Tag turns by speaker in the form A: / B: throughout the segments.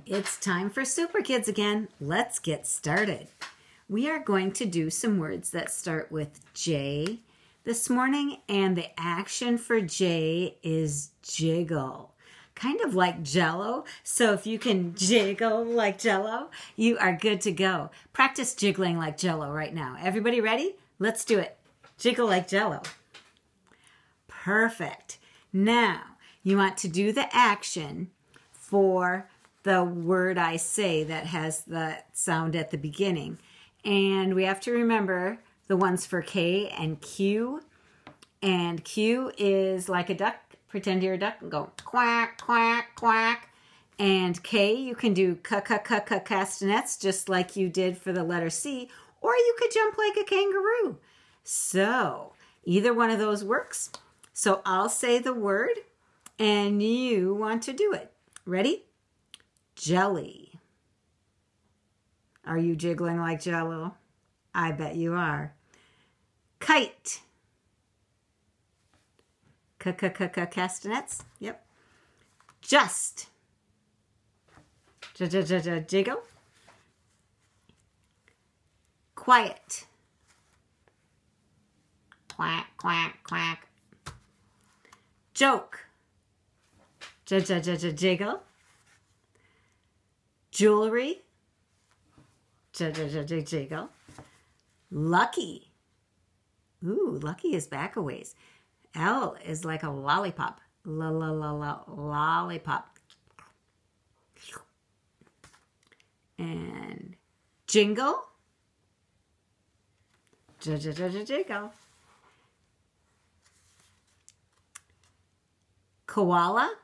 A: It's time for Super Kids again. Let's get started. We are going to do some words that start with J this morning, and the action for J is jiggle. Kind of like Jello. So if you can jiggle like Jello, you are good to go. Practice jiggling like Jello right now. Everybody ready? Let's do it. Jiggle like Jello. Perfect. Now, you want to do the action for the word I say that has the sound at the beginning. And we have to remember the ones for K and Q. And Q is like a duck. Pretend you're a duck and go quack, quack, quack. And K, you can do castanets just like you did for the letter C. Or you could jump like a kangaroo. So either one of those works. So I'll say the word and you want to do it. Ready? Jelly. Are you jiggling like Jello? I bet you are. Kite. Castanets. Yep. Just. Jiggle. Quiet. Quack, quack, quack. Joke. Jiggle. Jewelry. Jiggle. Lucky. Ooh, lucky is back a ways. L is like a lollipop. Lollipop. And jingle. Jiggle. Koala.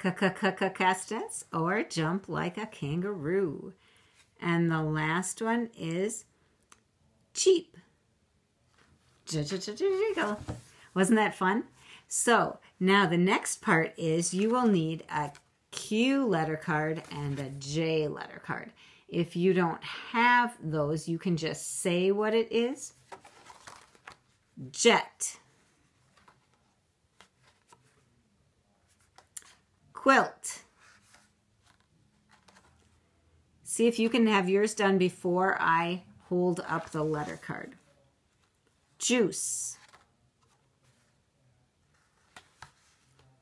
A: Castanets, or jump like a kangaroo. And the last one is cheap. Jiggle. Wasn't that fun? So now the next part is you will need a Q letter card and a J letter card. If you don't have those, you can just say what it is. Jet. Quilt. See if you can have yours done before I hold up the letter card. Juice.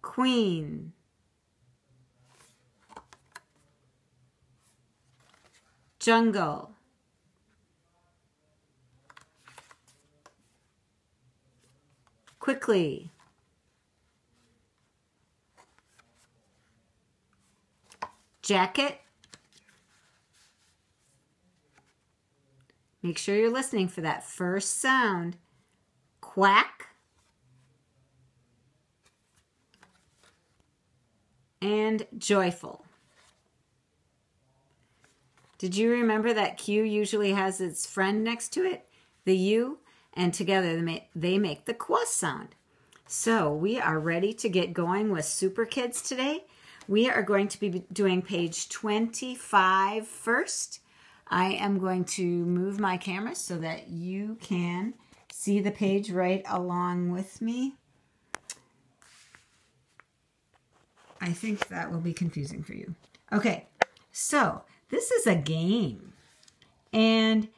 A: Queen. Jungle. Quickly. Jacket. Make sure you're listening for that first sound. Quack. And joyful. Did you remember that Q usually has its friend next to it, the U, and together they make the qua sound. So we are ready to get going with Super Kids today. We are going to be doing page 25 first. I am going to move my camera so that you can see the page right along with me. I think that will be confusing for you. Okay, so this is a game. And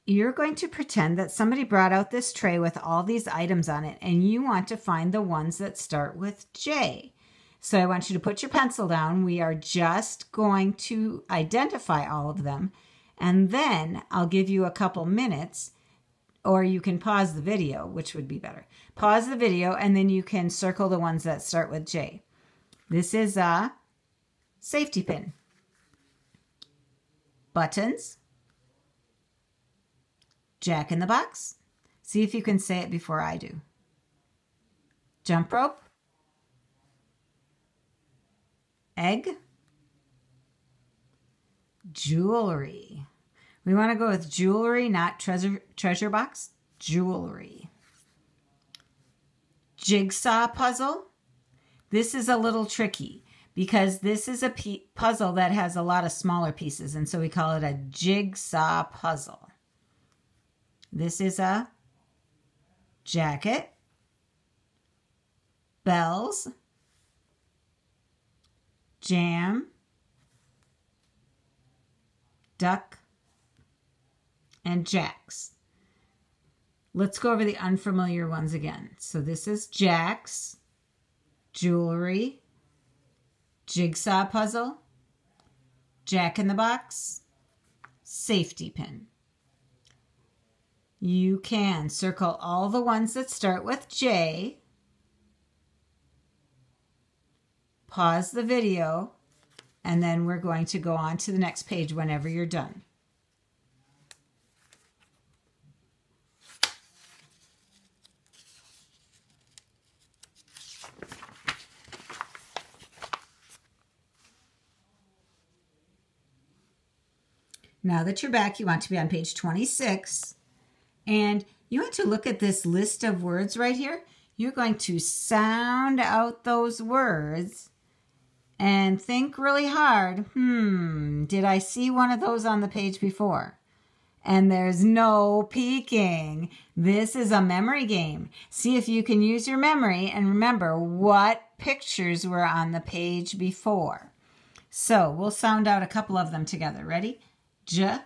A: you're going to pretend that somebody brought out this tray with all these items on it, and you want to find the ones that start with J. So I want you to put your pencil down. We are just going to identify all of them. And then I'll give you a couple minutes, or you can pause the video, which would be better. Pause the video, and then you can circle the ones that start with J. This is a safety pin. Buttons. Jack in the box. See if you can say it before I do. Jump rope. Egg. Jewelry. We want to go with jewelry, not treasure box. Jewelry. Jigsaw puzzle. This is a little tricky because this is a puzzle that has a lot of smaller pieces, and so we call it a jigsaw puzzle. This is a jacket. Bells. jam, duck, and jacks. Let's go over the unfamiliar ones again. So this is jacks, jewelry, jigsaw puzzle, jack in the box, safety pin. You can circle all the ones that start with J, pause the video, and then we're going to go on to the next page whenever you're done. Now that you're back, you want to be on page 26, and you want to look at this list of words right here. You're going to sound out those words and think really hard, did I see one of those on the page before? And there's no peeking. This is a memory game. See if you can use your memory and remember what pictures were on the page before. So we'll sound out a couple of them together. Ready? J,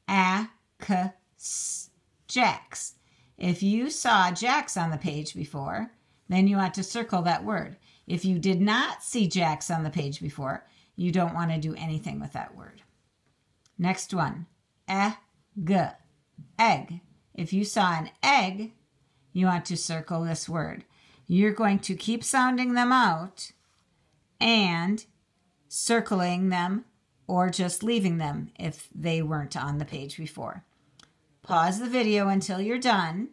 A: A, K, S, jacks. If you saw jacks on the page before, then you want to circle that word. If you did not see jacks on the page before, you don't want to do anything with that word. Next one, egg, egg. If you saw an egg, you want to circle this word. You're going to keep sounding them out and circling them or just leaving them if they weren't on the page before. Pause the video until you're done,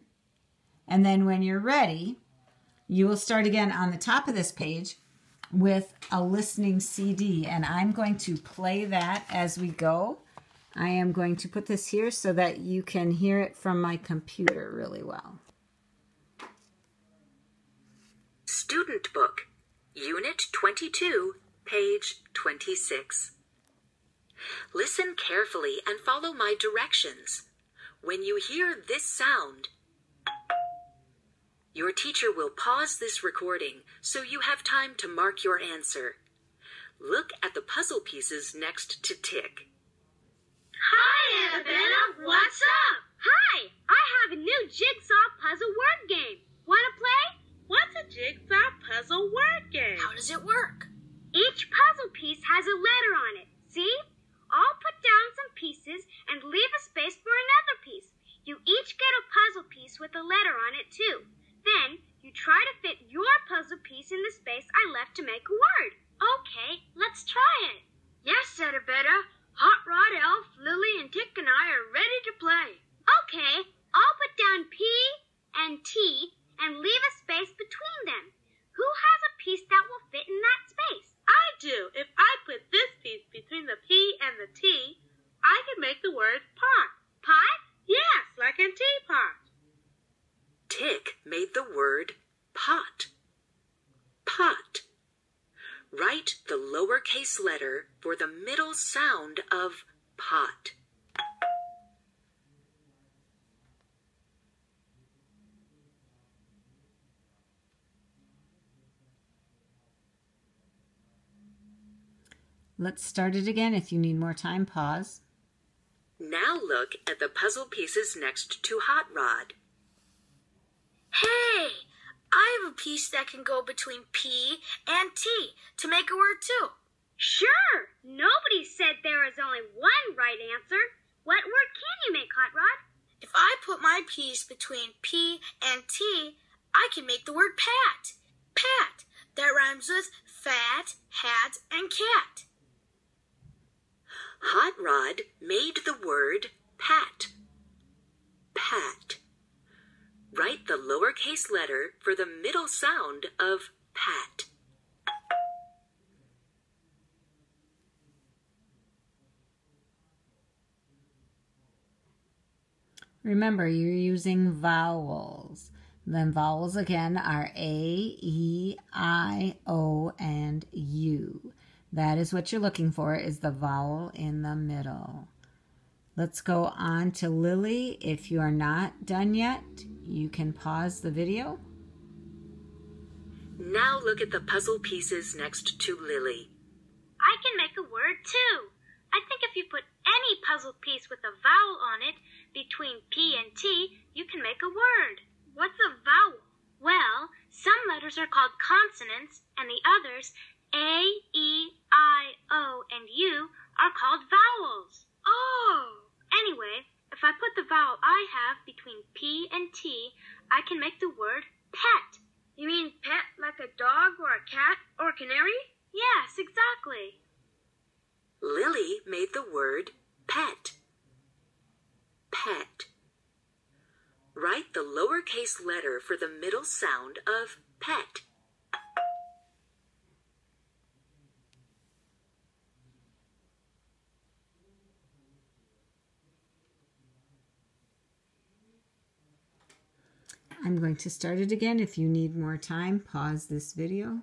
A: and then when you're ready, you will start again on the top of this page with a listening CD, and I'm going to play that as we go. I am going to put this here so that you can hear it from my computer really well.
B: Student Book, Unit 22, page 26. Listen carefully and follow my directions. When you hear this sound, your teacher will pause this recording so you have time to mark your answer. Look at the puzzle pieces next to tick.
C: Hi, Annabella. What's up? Hi, I have a new jigsaw puzzle word game. Want to play?
D: What's a jigsaw puzzle word game?
C: How does it work? Each puzzle piece has a letter on it. See? I'll put down some pieces and leave a space for another piece. You each get a puzzle piece with a letter on it too. Then you try to fit your puzzle piece in the space I left to make a word. Okay, let's try it. Yes, Annabella. Hot Rod, Elf, Lily, and Tick and I are ready to play. Okay, I'll put down P and T and leave a space between them. Who has a piece that will fit in that space?
D: I do. If I put this piece between the P and the T, I can make the word pot.
C: Pot?
D: Yes, like in teapot.
B: Tick made the word pot. Pot. Write the lowercase letter for the middle sound of pot.
A: Let's start it again. If you need more time, pause.
B: Now look at the puzzle pieces next to Hot Rod.
C: Hey, I have a piece that can go between P and T to make a word too. Sure. Nobody said there is only one right answer. What word can you make, Hot Rod? If I put my piece between P and T, I can make the word pat. Pat. That rhymes with fat, hat, and cat.
B: Hot Rod made the word pat. Pat. Write the lowercase letter for the middle sound of pat.
A: Remember, you're using vowels. Then vowels again are A, E, I, O, and U. That is what you're looking for, is the vowel in the middle. Let's go on to Lily. If you are not done yet, you can pause the video.
B: Now look at the puzzle pieces next to Lily.
C: I word, too. I think if you put any puzzle piece with a vowel on it between P and T, you can make a word.
D: What's a vowel?
C: Well, some letters are called consonants, and the others, A, E, I, O, and U, are called vowels.
D: Oh!
C: Anyway, if I put the vowel I have between P and T, I can make the word pet.
D: You mean pet like a dog or a cat or a canary?
C: Yes, exactly.
B: Lily made the word pet. Pet. Write the lowercase letter for the middle sound of pet.
A: I'm going to start it again. If you need more time, pause this video.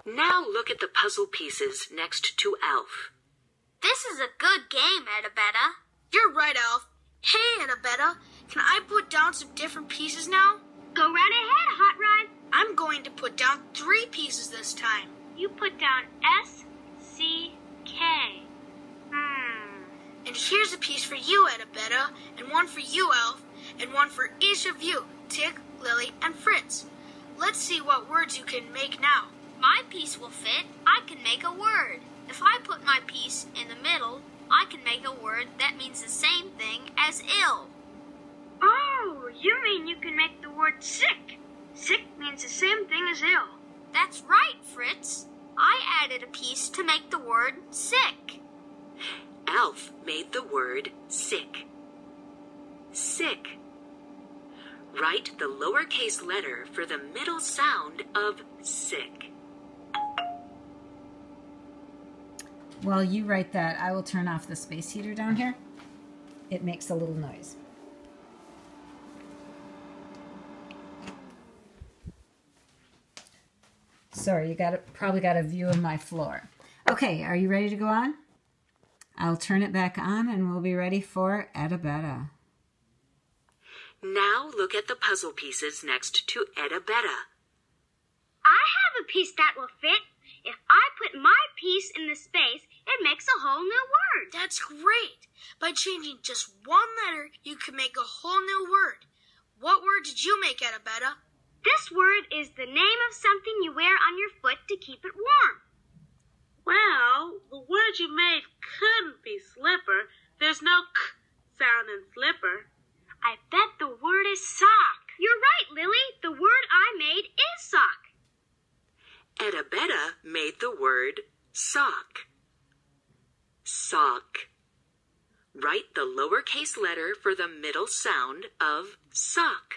B: Now look at the puzzle pieces next to Alf.
C: This is a good game, Edabetta.
E: You're right, Alf. Hey, Annabetta, can I put down some different pieces now?
C: Go right ahead, Hot Rod.
E: I'm going to put down 3 pieces this time.
C: You put down S, C, K.
E: And here's a piece for you, Annabetta, and one for you, Alf, and one for each of you, Tick, Lily, and Fritz. Let's see what words you can make now.
C: My piece will fit. I can make a word. If I put my piece in the middle, I can make a word that means the same thing as ill.
D: Oh, you mean you can make the word sick? Sick means the same thing as ill.
C: That's right, Fritz. I added a piece to make the word sick.
B: Alf made the word sick. Sick. Write the lowercase letter for the middle sound of sick.
A: While you write that, I will turn off the space heater down here. It makes a little noise. Sorry, you probably got a view of my floor. Okay, are you ready to go on? I'll turn it back on and we'll be ready for Edabetta.
B: Now look at the puzzle pieces next to Edabetta.
C: I have a piece that will fit. If I put my piece in the space, it makes a whole new word.
E: That's great. By changing just one letter, you can make a whole new word. What word did you make, Annabetta?
C: This word is the name of something you wear on your foot to keep it warm.
D: Well, the word you made couldn't be slipper. There's no k sound in slipper.
C: I bet the word is sock. You're right, Lily. The word I made is sock.
B: Edabetta made the word sock. Sock. Write the lowercase letter for the middle sound of sock.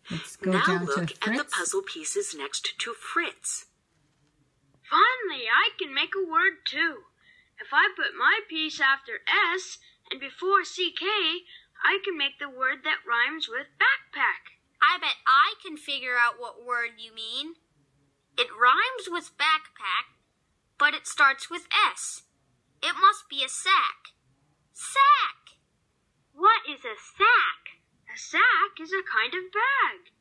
A: Let's go
B: now
A: down
B: look
A: to
B: at the
A: Fritz.
B: puzzle pieces next to Fritz.
D: Finally, I can make a word too. If I put my piece after S and before CK, I can make the word that rhymes with backpack.
C: I bet I can figure out what word you mean. It rhymes with backpack, but it starts with S. It must be a sack. Sack!
D: What is a sack? A sack is a kind of bag.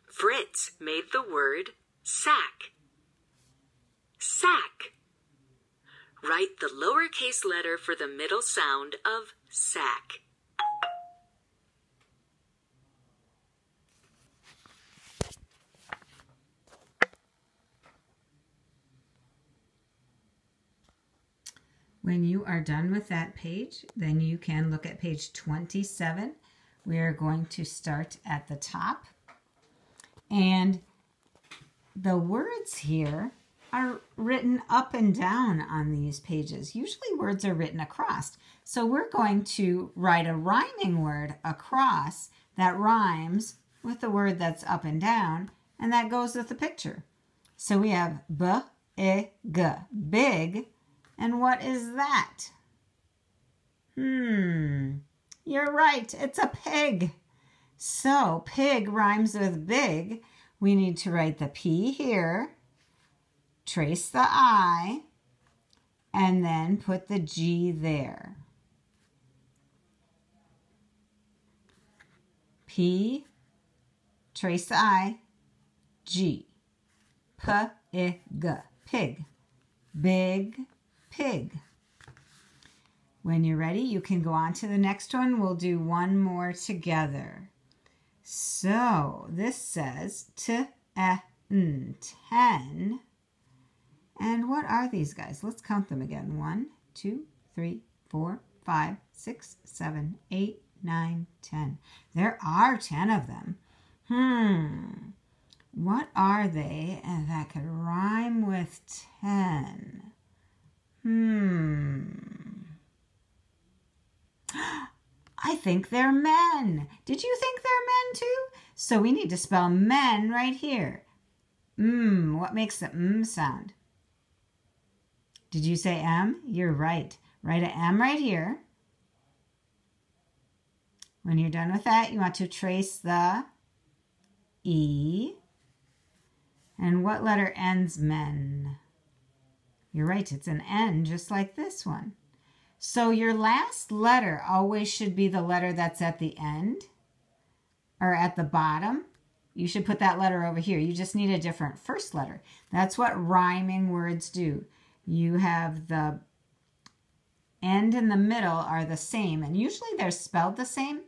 B: Fritz made the word sack. Sack. Write the lowercase letter for the middle sound of sack.
A: When you are done with that page, then you can look at page 27. We are going to start at the top. And the words here are written up and down on these pages. Usually words are written across. So we're going to write a rhyming word across that rhymes with the word that's up and down, and that goes with the picture. So we have b-i-g, big. And what is that? You're right, it's a pig. So pig rhymes with big. We need to write the P here, trace the I, and then put the G there. P, trace the I, G. P-I-G, pig. Big pig. When you're ready, you can go on to the next one. We'll do one more together. So this says ten. And what are these guys? Let's count them again. 1, 2, 3, 4, 5, 6, 7, 8, 9, 10. There are 10 of them. What are they that could rhyme with 10? I think they're men. Did you think they're men too? So we need to spell men right here. What makes the sound? Did you say M? You're right. Write an M right here. When you're done with that, you want to trace the E. And what letter ends men? You're right, it's an N, just like this one. So your last letter always should be the letter that's at the end or at the bottom. You should put that letter over here. You just need a different first letter. That's what rhyming words do. You have the end and the middle are the same, and usually they're spelled the same,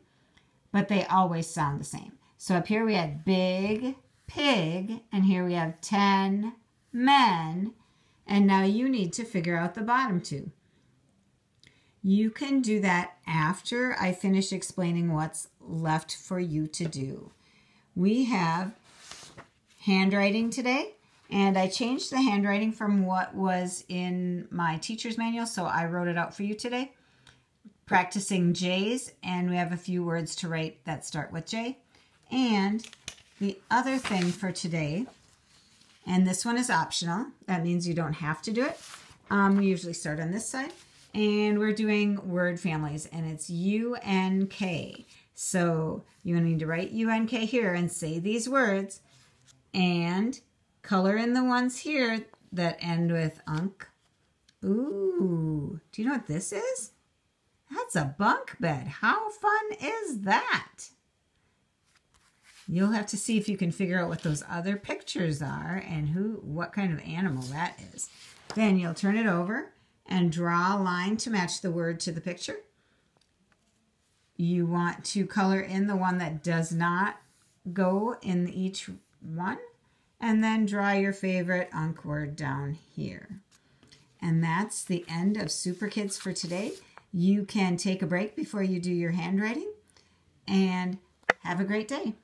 A: but they always sound the same. So up here we had big pig, and here we have 10 men, and now you need to figure out the bottom two. You can do that after I finish explaining what's left for you to do. We have handwriting today, and I changed the handwriting from what was in my teacher's manual, so I wrote it out for you today. Practicing J's, and we have a few words to write that start with J. And the other thing for today, and this one is optional. That means you don't have to do it. We usually start on this side. And we're doing word families, and it's U-N-K. So you need to write U-N-K here and say these words. And color in the ones here that end with unk. Ooh, do you know what this is? That's a bunk bed. How fun is that? You'll have to see if you can figure out what those other pictures are and what kind of animal that is. Then you'll turn it over and draw a line to match the word to the picture. You want to color in the one that does not go in each one, and then draw your favorite unk word down here. And that's the end of Superkids for today. You can take a break before you do your handwriting, and have a great day.